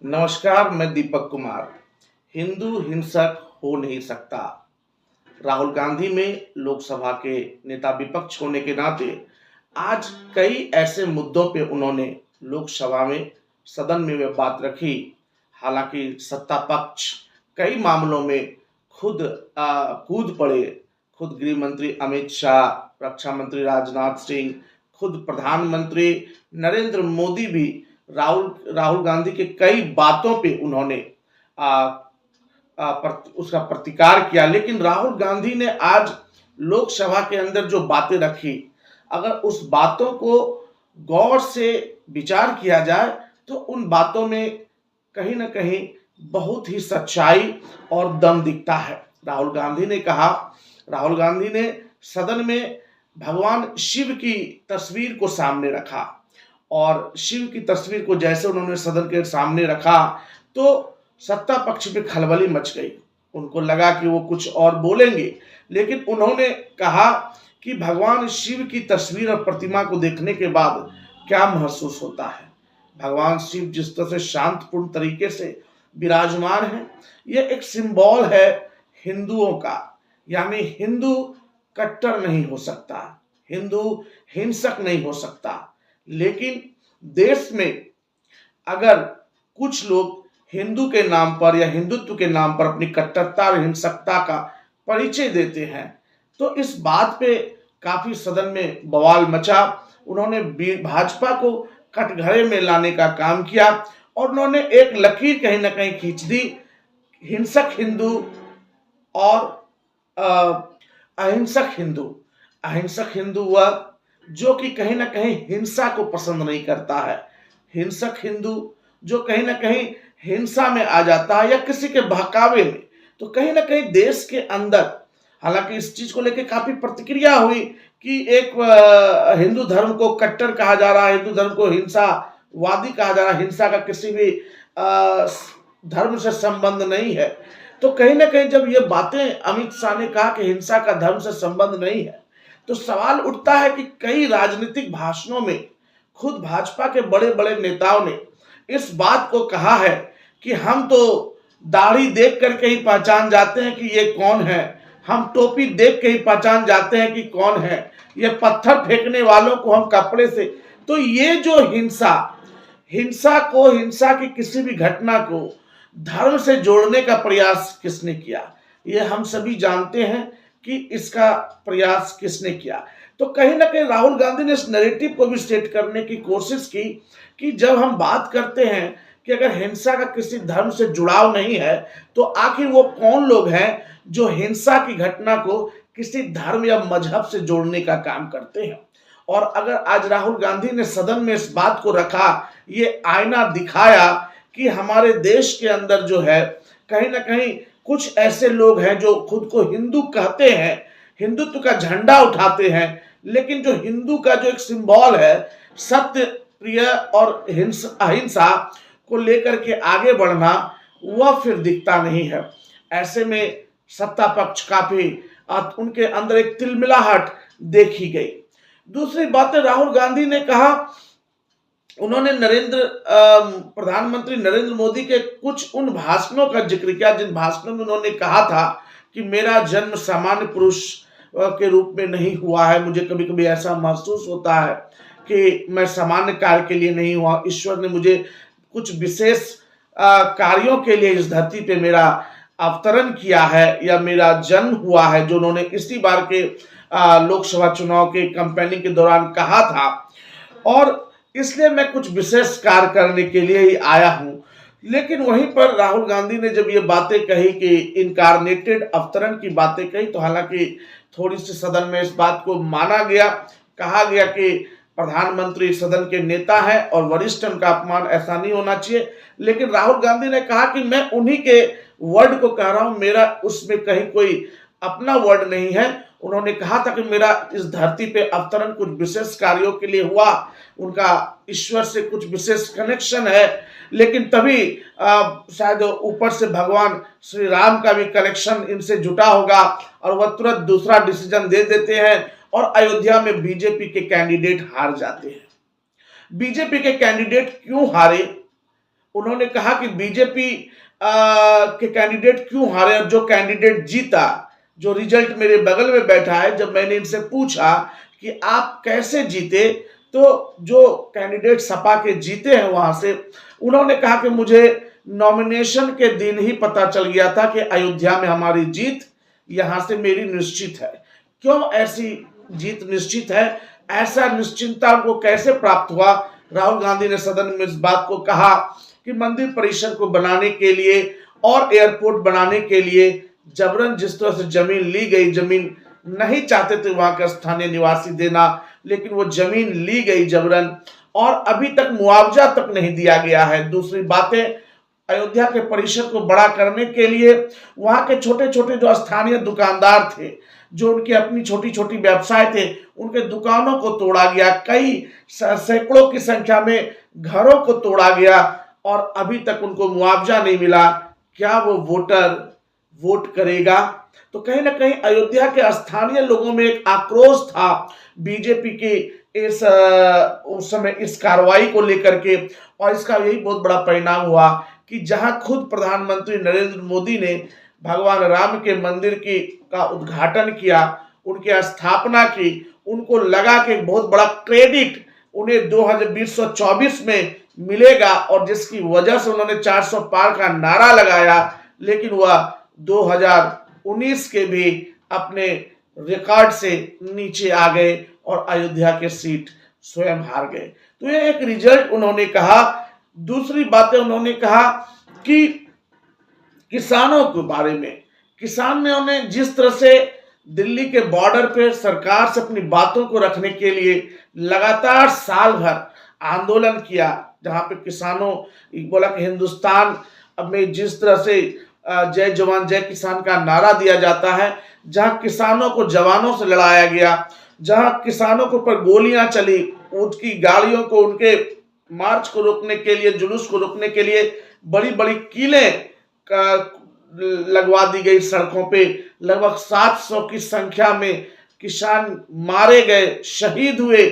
नमस्कार, मैं दीपक कुमार। हिंदू हिंसक हो नहीं सकता। राहुल गांधी में लोकसभा के नेता विपक्ष होने के नाते आज कई ऐसे मुद्दों पे उन्होंने लोकसभा में सदन में वे बात रखी। हालांकि सत्ता पक्ष कई मामलों में खुद कूद पड़े। खुद गृह मंत्री अमित शाह, रक्षा मंत्री राजनाथ सिंह, खुद प्रधानमंत्री नरेंद्र मोदी भी राहुल राहुल गांधी के कई बातों पे उन्होंने आ, उसका प्रतिकार किया। लेकिन राहुल गांधी ने आज लोकसभा के अंदर जो बातें रखी, अगर उस बातों को गौर से विचार किया जाए तो उन बातों में कहीं ना कहीं बहुत ही सच्चाई और दम दिखता है। राहुल गांधी ने सदन में भगवान शिव की तस्वीर को सामने रखा और शिव की तस्वीर को जैसे उन्होंने सदन के सामने रखा तो सत्ता पक्ष में खलबली मच गई। उनको लगा कि वो कुछ और बोलेंगे, लेकिन उन्होंने कहा कि भगवान शिव की तस्वीर और प्रतिमा को देखने के बाद क्या महसूस होता है। भगवान शिव जिस तरह से शांतपूर्ण तरीके से विराजमान है, ये एक सिंबल है हिंदुओं का। यानी हिंदू कट्टर नहीं हो सकता, हिंदू हिंसक नहीं हो सकता। लेकिन देश में अगर कुछ लोग हिंदू के नाम पर या हिंदुत्व के नाम पर अपनी कट्टरता और हिंसकता का परिचय देते हैं तो इस बात पे काफी सदन में बवाल मचा। उन्होंने भाजपा को कटघरे में लाने का काम किया और उन्होंने एक लकीर कहीं ना कहीं खींच दी। हिंसक हिंदू और अहिंसक हिंदू। अहिंसक हिंदू वह जो कि कहीं ना कहीं हिंसा को पसंद नहीं करता है। हिंसक हिंदू जो कहीं ना कहीं हिंसा में आ जाता है या किसी के बहकावे में। तो कहीं ना कहीं देश के अंदर, हालांकि इस चीज को लेकर काफी प्रतिक्रिया हुई कि एक हिंदू धर्म को कट्टर कहा जा रहा है, हिंदू धर्म को हिंसावादी कहा जा रहा है, हिंसा का किसी भी धर्म से संबंध नहीं है। तो कहीं ना कहीं जब ये बातें अमित शाह ने कहा कि हिंसा का धर्म से संबंध नहीं है, तो सवाल उठता है कि कई राजनीतिक भाषणों में खुद भाजपा के बड़े बड़े नेताओं ने इस बात को कहा है कि हम तो दाढ़ी देख करके ही पहचान जाते हैं कि ये कौन है, हम टोपी देख के ही पहचान जाते हैं कि कौन है, ये पत्थर फेंकने वालों को हम कपड़े से। तो ये जो हिंसा की किसी भी घटना को धर्म से जोड़ने का प्रयास किसने किया, ये हम सभी जानते हैं कि इसका प्रयास किसने किया। तो कहीं ना कहीं राहुल गांधी ने इस नैरेटिव को भी सेट करने की कोशिश की कि जब हम बात करते हैं कि अगर हिंसा का किसी धर्म से जुड़ाव नहीं है तो आखिर वो कौन लोग हैं जो हिंसा की घटना को किसी धर्म या मजहब से जोड़ने का काम करते हैं। और अगर आज राहुल गांधी ने सदन में इस बात को रखा, ये आईना दिखाया कि हमारे देश के अंदर जो है कहीं ना कहीं कुछ ऐसे लोग हैं जो खुद को हिंदू कहते हैं, हिंदुत्व का झंडा उठाते हैं, लेकिन जो हिंदू का जो एक सिंबल है सत्य प्रिय और अहिंसा को लेकर के आगे बढ़ना, वह फिर दिखता नहीं है। ऐसे में सत्ता पक्ष काफी उनके अंदर एक तिलमिलाहट देखी गई। दूसरी बात राहुल गांधी ने कहा, उन्होंने प्रधानमंत्री नरेंद्र मोदी के कुछ उन भाषणों का जिक्र किया जिन भाषणों में उन्होंने कहा था कि मेरा जन्म सामान्य पुरुष के रूप में नहीं हुआ है, मुझे कभी कभी ऐसा महसूस होता है कि मैं सामान्य कार्य के लिए नहीं हुआ, ईश्वर ने मुझे कुछ विशेष कार्यों के लिए इस धरती पे मेरा अवतरण किया है या मेरा जन्म हुआ है, जो उन्होंने इसी बार के लोकसभा चुनाव के कैंपेनिंग के दौरान कहा था। और इसलिए मैं कुछ विशेष कार्य करने के लिए ही आया हूं। लेकिन वहीं पर राहुल गांधी ने जब ये बातें कही कि इनकारनेटेड अवतरण की बातें कही, तो हालांकि थोड़ी सी सदन में इस बात को माना गया, कहा गया कि प्रधानमंत्री सदन के नेता हैं और वरिष्ठ, उनका अपमान ऐसा नहीं होना चाहिए। लेकिन राहुल गांधी ने कहा कि मैं उन्हीं के वर्ड को कह रहा हूं, मेरा उसमें कहीं कोई अपना वर्ड नहीं है। उन्होंने कहा था कि मेरा इस धरती पे अवतरण कुछ विशेष कार्यों के लिए हुआ, उनका ईश्वर से कुछ विशेष कनेक्शन है। लेकिन तभी शायद ऊपर से भगवान श्री राम का भी कनेक्शन इनसे जुटा होगा और वह तुरंत दूसरा डिसीजन दे देते हैं और अयोध्या में बीजेपी के कैंडिडेट हार जाते हैं। बीजेपी के कैंडिडेट क्यों हारे, उन्होंने कहा कि बीजेपी के कैंडिडेट क्यों हारे, और जो कैंडिडेट जीता, जो रिजल्ट मेरे बगल में बैठा है, जब मैंने इनसे पूछा कि आप कैसे जीते, तो जो कैंडिडेट सपा के जीते हैं वहां से, उन्होंने कहा कि मुझे नॉमिनेशन के दिन ही पता चल गया था कि अयोध्या में हमारी जीत यहां से मेरी निश्चित है। क्यों ऐसी जीत निश्चित है, ऐसा निश्चिंतता को कैसे प्राप्त हुआ? राहुल गांधी ने सदन में इस बात को कहा कि मंदिर परिसर को बनाने के लिए और एयरपोर्ट बनाने के लिए जबरन जिस तरह से जमीन ली गई, जमीन नहीं चाहते थे वहां के स्थानीय निवासी देना, लेकिन वो जमीन ली गई जबरन, और अभी तक मुआवजा तक नहीं दिया गया है। दूसरी बातें, अयोध्या के परिसर को बड़ा करने के लिए वहां के छोटे छोटे जो स्थानीय दुकानदार थे, जो उनकी अपनी छोटी छोटी व्यवसाय थे, उनके दुकानों को तोड़ा गया, कई सैकड़ों की संख्या में घरों को तोड़ा गया, और अभी तक उनको मुआवजा नहीं मिला। क्या वो वोटर वोट करेगा? तो कहीं ना कहीं अयोध्या के स्थानीय लोगों में एक आक्रोश था बीजेपी की इस उस समय इस कार्रवाई को लेकर के, और इसका यही बहुत बड़ा परिणाम हुआ कि जहां खुद प्रधानमंत्री नरेंद्र मोदी ने भगवान राम के मंदिर की का उद्घाटन किया, उनकी स्थापना की, उनको लगा कि बहुत बड़ा क्रेडिट उन्हें 2024 में मिलेगा, और जिसकी वजह से उन्होंने 400 पार का नारा लगाया, लेकिन वह 2019 के भी अपने रिकॉर्ड से नीचे आ गए और अयोध्या के सीट स्वयं हार गए। तो ये एक रिजल्ट उन्होंने कहा। दूसरी बातें उन्होंने कहा कि किसानों के बारे में, किसान ने उन्हें जिस तरह से दिल्ली के बॉर्डर पे सरकार से अपनी बातों को रखने के लिए लगातार साल भर आंदोलन किया, जहां पे किसानों बोला कि हिंदुस्तान में जिस तरह से जय जवान जय किसान का नारा दिया जाता है, जहां किसानों को जवानों से लड़ाया गया, जहां किसानों के ऊपर गोलियां चली, उनकी गाड़ियों को, उनके मार्च को रोकने के लिए, जुलूस को रोकने के लिए बड़ी बड़ी कीलें लगवा दी गई सड़कों पे, लगभग 700 की संख्या में किसान मारे गए, शहीद हुए,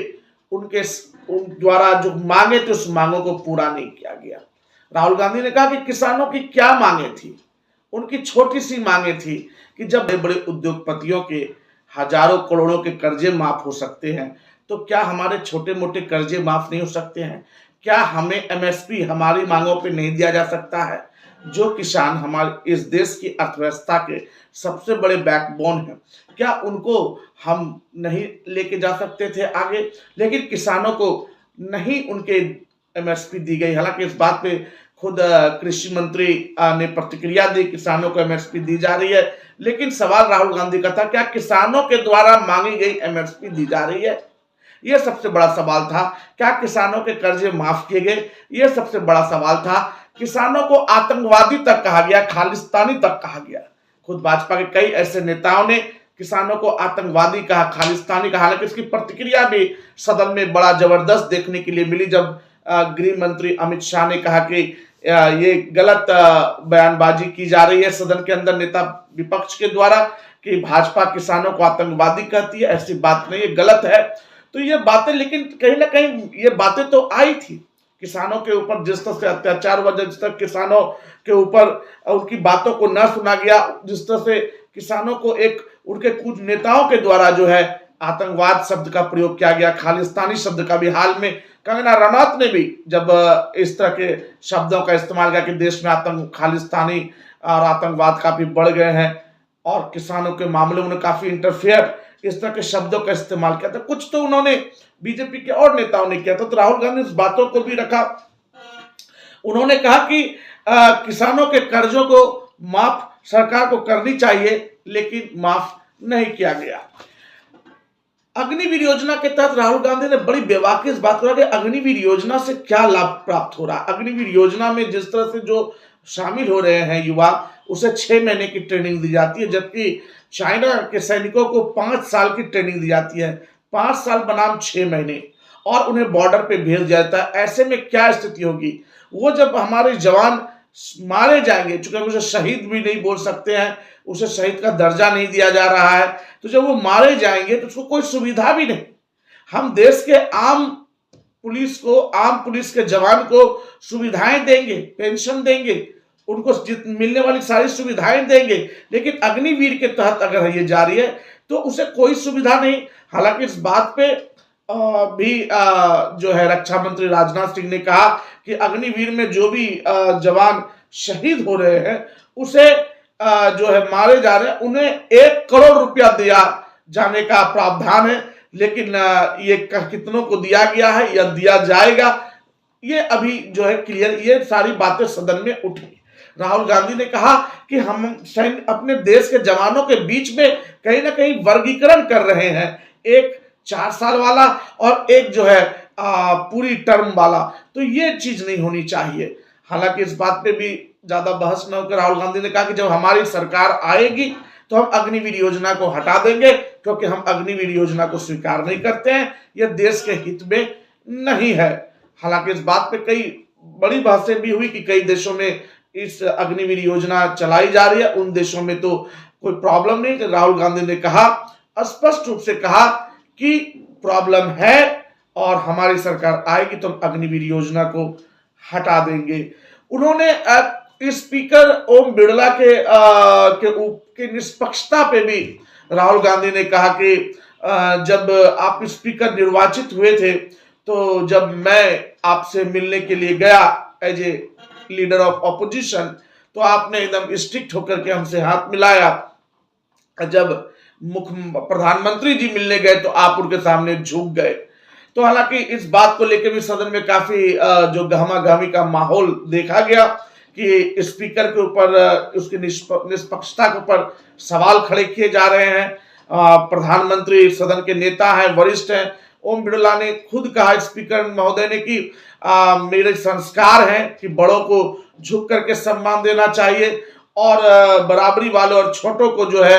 उनके द्वारा जो मांगे थे उस मांगों को पूरा नहीं किया गया। राहुल गांधी ने कहा कि किसानों की क्या मांगे थी? उनकी छोटी सी मांगे थी कि जब बड़े बड़े उद्योगपतियों के हजारों करोड़ों के कर्जे माफ हो सकते हैं, तो क्या हमारे छोटे मोटे कर्जे माफ नहीं हो सकते हैं? क्या हमें एमएसपी हमारी मांगों पे नहीं दिया जा सकता है? जो किसान हमारे इस देश की अर्थव्यवस्था के सबसे बड़े बैकबोन हैं, क्या उनको हम नहीं लेके जा सकते थे आगे? लेकिन किसानों को नहीं उनके एमएसपी दी गई। हालांकि इस बात पे खुद कृषि मंत्री ने प्रतिक्रिया दी, किसानों को एमएसपी दी जा रही है, लेकिन सवाल राहुल गांधी का था, क्या किसानों के द्वारा मांगी गई एमएसपी दी जा रही है? यह सबसे बड़ा सवाल था। क्या किसानों के कर्जे माफ किए गए? यह सबसे बड़ा सवाल था। किसानों को आतंकवादी तक कहा गया, खालिस्तानी तक कहा गया। खुद भाजपा के कई ऐसे नेताओं ने किसानों को आतंकवादी कहा, खालिस्तानी कहा। हालांकि इसकी प्रतिक्रिया भी सदन में बड़ा जबरदस्त देखने के लिए मिली, जब गृह मंत्री अमित शाह ने कहा कि ये गलत बयानबाजी की जा रही है सदन के अंदर नेता विपक्ष के द्वारा कि भाजपा किसानों को आतंकवादी कहती है। ऐसी बात नहीं, ये गलत है। तो ये बातें, लेकिन कहीं ना कहीं ये बातें तो आई थी। किसानों के ऊपर जिस तरह से अत्याचार हुआ, जिस तरह किसानों के ऊपर उनकी बातों को न सुना गया, जिस तरह से किसानों को एक उनके कुछ नेताओं के द्वारा जो है आतंकवाद शब्द का प्रयोग किया गया, खालिस्तानी शब्द का भी। हाल में कंगना रनौत ने भी जब इस तरह के शब्दों का इस्तेमाल किया कि देश में खालिस्तानी और आतंकवाद काफी बढ़ गए हैं, और किसानों के मामले में काफी इंटरफेयर, इस तरह के शब्दों का इस्तेमाल किया था। कुछ तो उन्होंने बीजेपी के और नेताओं ने किया था। तो राहुल गांधी इस बातों को भी रखा। उन्होंने कहा कि किसानों के कर्जों को माफ सरकार को करनी चाहिए, लेकिन माफ नहीं किया गया। अग्निवीर योजना के तहत राहुल गांधी ने बड़ी बेवाकिस बात कहा कि अग्निवीर योजना से क्या लाभ प्राप्त हो रहा है। अग्निवीर योजना में जिस तरह से जो शामिल हो रहे हैं युवा, उसे 6 महीने की ट्रेनिंग दी जाती है, जबकि चाइना के सैनिकों को 5 साल की ट्रेनिंग दी जाती है। 5 साल बनाम 6 महीने, और उन्हें बॉर्डर पे भेज जाता है। ऐसे में क्या स्थिति होगी? वो जब हमारे जवान मारे जाएंगे, चूंकि उसे शहीद भी नहीं बोल सकते हैं, उसे शहीद का दर्जा नहीं दिया जा रहा है, तो जब वो मारे जाएंगे तो उसको कोई सुविधा भी नहीं। हम देश के आम पुलिस को, आम पुलिस के जवान को सुविधाएं देंगे, पेंशन देंगे, उनको मिलने वाली सारी सुविधाएं देंगे, लेकिन अग्निवीर के तहत अगर ये जारी है तो उसे कोई सुविधा नहीं। हालांकि इस बात पे भी जो है रक्षा मंत्री राजनाथ सिंह ने कहा कि अग्निवीर में जो भी जवान शहीद हो रहे हैं उसे जो है मारे जा रहे हैं उन्हें 1 करोड़ रुपया दिया जाने का प्रावधान है, लेकिन ये कितनों को दिया गया है या दिया जाएगा ये अभी जो है क्लियर, ये सारी बातें सदन में उठी। राहुल गांधी ने कहा कि हम अपने देश के जवानों के बीच में कहीं ना कहीं वर्गीकरण कर रहे हैं, एक 4 साल वाला और एक जो है पूरी टर्म वाला, तो ये चीज नहीं होनी चाहिए। हालांकि इस बात पे भी ज्यादा बहस न होकर राहुल गांधी ने कहा कि जब हमारी सरकार आएगी तो हम अग्निवीर योजना को हटा देंगे, क्योंकि हम अग्निवीर योजना को स्वीकार नहीं करते हैं, यह देश के हित में नहीं है। हालांकि इस बात पे कई बड़ी बहसें भी हुई कि कई देशों में इस अग्निवीर योजना चलाई जा रही है, उन देशों में तो कोई प्रॉब्लम नहीं। राहुल गांधी ने कहा, स्पष्ट रूप से कहा कि प्रॉब्लम है और हमारी सरकार आएगी तो हम अग्निवीर योजना को हटा देंगे। उन्होंने स्पीकर ओम बिरला के निष्पक्षता पे भी राहुल गांधी ने कहा कि जब आप स्पीकर निर्वाचित हुए थे तो जब मैं आपसे मिलने के लिए गया as a leader of opposition तो आपने एकदम स्ट्रिक्ट होकर के हमसे हाथ मिलाया, जब प्रधानमंत्री जी मिलने गए तो आप उनके सामने झुक गए। तो हालांकि इस बात को लेकर भी सदन में काफी जो गहमा-गहमी का माहौल देखा गया कि स्पीकर के ऊपर उसकी निष्पक्षता के ऊपर सवाल खड़े किए जा रहे हैं। प्रधानमंत्री सदन के नेता हैं, वरिष्ठ हैं। ओम बिरला ने खुद कहा स्पीकर महोदय ने कि मेरे संस्कार हैं कि बड़ों को झुक करके सम्मान देना चाहिए और बराबरी वाले और छोटों को जो है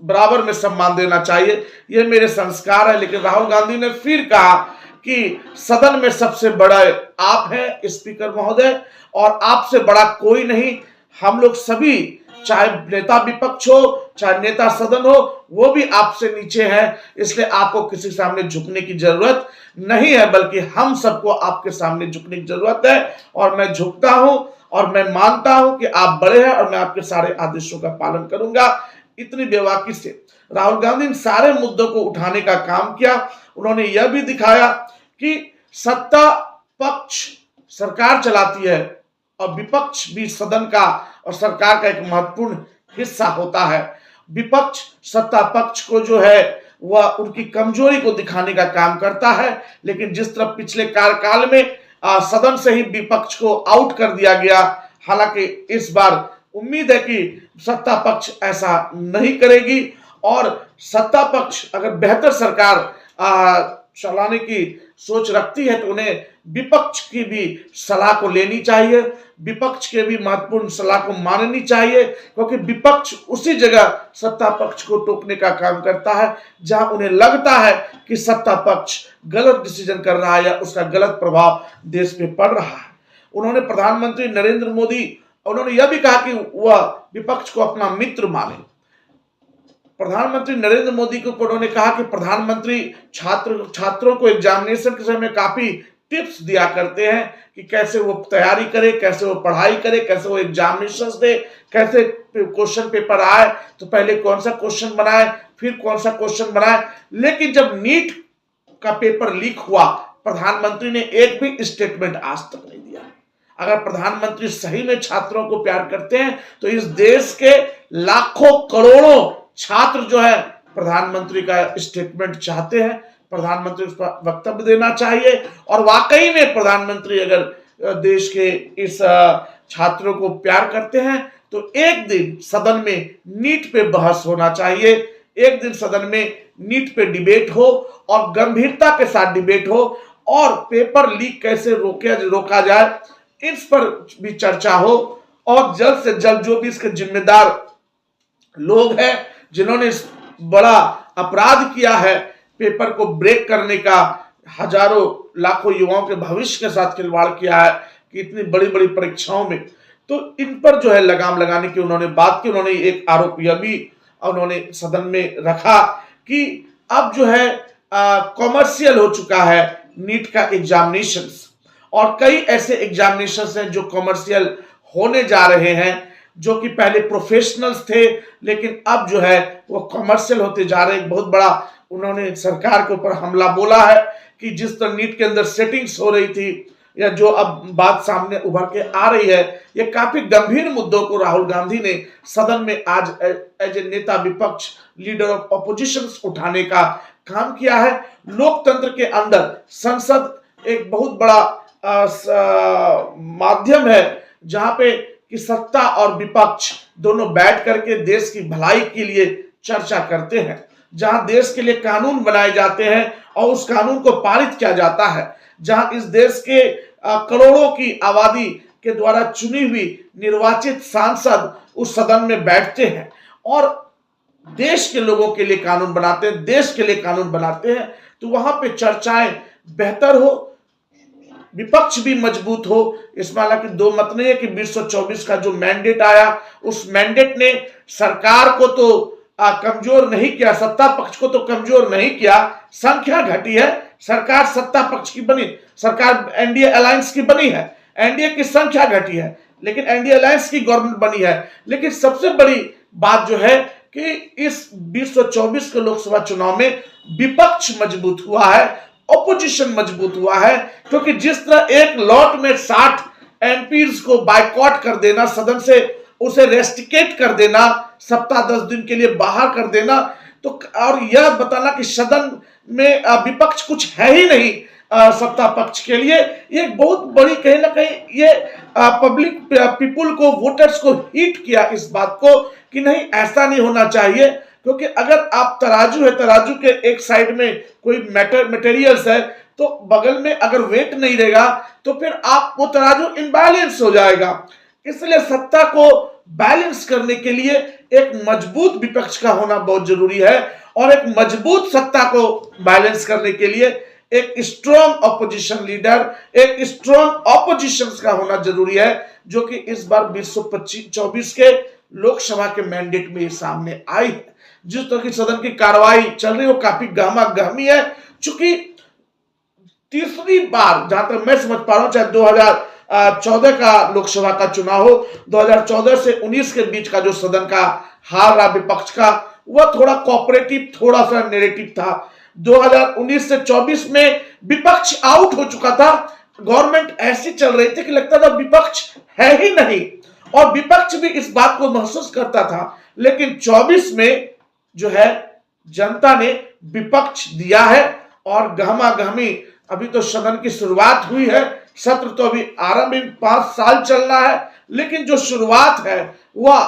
बराबर में सम्मान देना चाहिए, ये मेरे संस्कार है। लेकिन राहुल गांधी ने फिर कहा कि सदन में सबसे बड़ा आप हैं स्पीकर महोदय और आपसे बड़ा कोई नहीं, हम लोग सभी चाहे नेता विपक्ष हो चाहे नेता सदन हो वो भी आपसे नीचे है, इसलिए आपको किसी के सामने झुकने की जरूरत नहीं है, बल्कि हम सबको आपके सामने झुकने की जरूरत है। और मैं झुकता हूं और मैं मानता हूं कि आप बड़े हैं और मैं आपके सारे आदेशों का पालन करूंगा। इतनी बेबाकी से राहुल गांधी इन सारे मुद्दों को उठाने का काम किया। उन्होंने यह भी दिखाया कि सत्ता पक्ष सरकार चलाती है और विपक्ष भी सदन का और सरकार का एक महत्वपूर्ण हिस्सा होता है। विपक्ष सत्ता पक्ष को जो है वह उनकी कमजोरी को दिखाने का काम करता है, लेकिन जिस तरह पिछले कार्यकाल में सदन से ही विपक्ष को आउट कर दिया गया, हालांकि इस बार उम्मीद है कि सत्ता पक्ष ऐसा नहीं करेगी और सत्ता पक्ष अगर बेहतर सरकार चलाने की सोच रखती है तो उन्हें विपक्ष की भी सलाह को लेनी चाहिए, विपक्ष के भी महत्वपूर्ण सलाह को माननी चाहिए, क्योंकि विपक्ष उसी जगह सत्ता पक्ष को टोकने का काम करता है जहां उन्हें लगता है कि सत्ता पक्ष गलत डिसीजन कर रहा है या उसका गलत प्रभाव देश पे पड़ रहा है। उन्होंने प्रधानमंत्री नरेंद्र मोदी, उन्होंने यह भी कहा कि वह विपक्ष को अपना मित्र माने। प्रधानमंत्री नरेंद्र मोदी को उन्होंने कहा कि प्रधानमंत्री छात्रों को एग्जामिनेशन के समय काफी टिप्स दिया करते हैं कि कैसे वो तैयारी करे, कैसे वो पढ़ाई करे, कैसे वो एग्जामिनेशन दे, कैसे क्वेश्चन पेपर आए तो पहले कौन सा क्वेश्चन बनाए फिर कौन सा क्वेश्चन बनाए। लेकिन जब नीट का पेपर लीक हुआ प्रधानमंत्री ने एक भी स्टेटमेंट आज तक नहीं दिया। अगर प्रधानमंत्री सही में छात्रों को प्यार करते हैं तो इस देश के लाखों करोड़ों छात्र जो है प्रधानमंत्री का स्टेटमेंट चाहते हैं, प्रधानमंत्री उस पर वक्तव्य देना चाहिए। और वाकई में प्रधानमंत्री अगर देश के इस छात्रों को प्यार करते हैं तो एक दिन सदन में नीट पे बहस होना चाहिए, एक दिन सदन में नीट पे डिबेट हो और गंभीरता के साथ डिबेट हो और पेपर लीक कैसे रोका जाए इस पर भी चर्चा हो और जल्द से जल्द जो भी इसके जिम्मेदार लोग हैं जिन्होंने इस बड़ा अपराध किया है पेपर को ब्रेक करने का, हजारों लाखों युवाओं के भविष्य के साथ खिलवाड़ किया है कि इतनी बड़ी बड़ी परीक्षाओं में, तो इन पर जो है लगाम लगाने की उन्होंने बात की। उन्होंने एक आरोप यह भी उन्होंने सदन में रखा कि अब जो है कॉमर्शियल हो चुका है नीट का एग्जामिनेशंस, और कई ऐसे एग्जामिनेशंस हैं जो कॉमर्शियल होने जा रहे हैं, जो कि पहले प्रोफेशनल्स थे लेकिन अब जो है वो कॉमर्शियल होते जा रहे हैं। बहुत बड़ा उन्होंने सरकार के ऊपर हमला बोला है कि जिस तरह नीट के अंदर सेटिंग्स हो रही थी, या जो अब बात सामने उभर के आ रही है, ये काफी गंभीर मुद्दों को राहुल गांधी ने सदन में आज एज ए नेता विपक्ष, लीडर ऑफ ऑपोजिशन उठाने का काम किया है। लोकतंत्र के अंदर संसद एक बहुत बड़ा माध्यम है जहां पे कि सत्ता और विपक्ष दोनों बैठ करके देश की भलाई के लिए चर्चा करते हैं, जहां देश के लिए कानून बनाए जाते हैं और उस कानून को पारित किया जाता है, जहां इस देश के करोड़ों की आबादी के द्वारा चुनी हुई निर्वाचित सांसद उस सदन में बैठते हैं और देश के लोगों के लिए कानून बनाते हैं, देश के लिए कानून बनाते हैं। तो वहां पे चर्चाएं बेहतर हो, विपक्ष भी मजबूत हो। इसमें हालांकि दो मत नहीं है कि 2024 का जो मैंडेट आया, उस मैंडेट ने सरकार को तो कमजोर नहीं किया, सत्ता पक्ष को तो कमजोर नहीं किया, संख्या घटी है। सरकार सत्ता पक्ष की बनी, सरकार एनडीए अलायंस की बनी है, एनडीए की संख्या घटी है, लेकिन एनडीए अलायंस की गवर्नमेंट बनी है। लेकिन सबसे बड़ी बात जो है कि इस 2024 के लोकसभा चुनाव में विपक्ष मजबूत हुआ है, ऑपोजिशन मजबूत हुआ है, क्योंकि जिस तरह एक लॉट में 60 एमपीज को बाइकॉट कर देना, सदन से उसे रेस्टिकेट कर देना, सप्ताह 10 दिन के लिए बाहर कर देना, तो और यह बताना कि सदन में विपक्ष कुछ है ही नहीं सत्ता पक्ष के लिए, ये बहुत बड़ी कहीं ना कहीं ये पब्लिक पीपुल को, वोटर्स को हिट किया इस बात को कि नहीं, ऐसा नहीं होना चाहिए। क्योंकि अगर आप तराजू है, तराजू के एक साइड में कोई मटेरियल्स है, तो बगल में अगर वेट नहीं रहेगा तो फिर आप वो तराजू इम्बैलेंस हो जाएगा। इसलिए सत्ता को बैलेंस करने के लिए एक मजबूत विपक्ष का होना बहुत जरूरी है, और एक मजबूत सत्ता को बैलेंस करने के लिए एक स्ट्रॉन्ग ऑपोजिशन लीडर, एक स्ट्रॉन्ग ऑपोजिशन का होना जरूरी है, जो कि इस बार 2024 के लोकसभा के मैंडेट में सामने आई है। जिस तरह की सदन की कार्रवाई चल रही है वो काफी गहमा गहमी है, चूंकि तीसरी बार जहां तक मैं समझ पा रहा हूं, चाहे 2014 का लोकसभा का चुनाव हो, 2014 से 19 के बीच का जो सदन का हार रहा विपक्ष का, वह थोड़ा कोऑपरेटिव, थोड़ा सा नेरेटिव था। 2019 से 24 में विपक्ष आउट हो चुका था, गवर्नमेंट ऐसी चल रही थी कि लगता था विपक्ष है ही नहीं, और विपक्ष भी इस बात को महसूस करता था। लेकिन 24 में जो है जनता ने विपक्ष दिया है, और गहमा गहमी, अभी तो सदन की शुरुआत हुई है, सत्र तो अभी आरंभ 5 साल चलना है, लेकिन जो शुरुआत है वह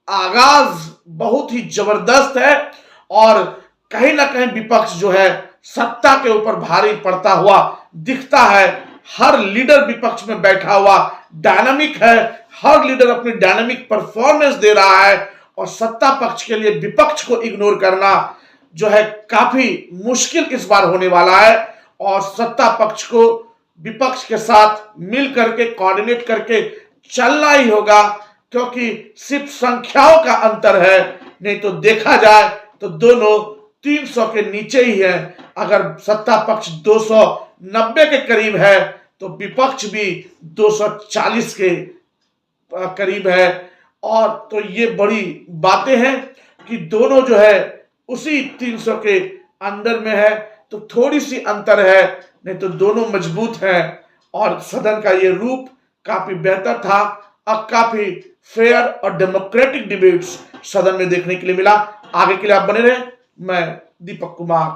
आगाज बहुत ही जबरदस्त है, और कहीं ना कहीं विपक्ष जो है सत्ता के ऊपर भारी पड़ता हुआ दिखता है। हर लीडर विपक्ष में बैठा हुआ डायनामिक है, हर लीडर अपनी डायनामिक परफॉर्मेंस दे रहा है, और सत्ता पक्ष के लिए विपक्ष को इग्नोर करना जो है काफी मुश्किल इस बार होने वाला है। और सत्ता पक्ष को विपक्ष के साथ मिल करके, कोऑर्डिनेट करके चलना ही होगा, क्योंकि सिर्फ संख्याओं का अंतर है, नहीं तो देखा जाए तो दोनों 300 के नीचे ही है। अगर सत्ता पक्ष 290 के करीब है तो विपक्ष भी 240 के करीब है, और तो ये बड़ी बातें हैं कि दोनों जो है उसी 300 के अंदर में है, तो थोड़ी सी अंतर है, नहीं तो दोनों मजबूत हैं। और सदन का ये रूप काफी बेहतर था, अब काफी फेयर और डेमोक्रेटिक डिबेट्स सदन में देखने के लिए मिला। आगे के लिए आप बने रहे। मैं दीपक कुमार।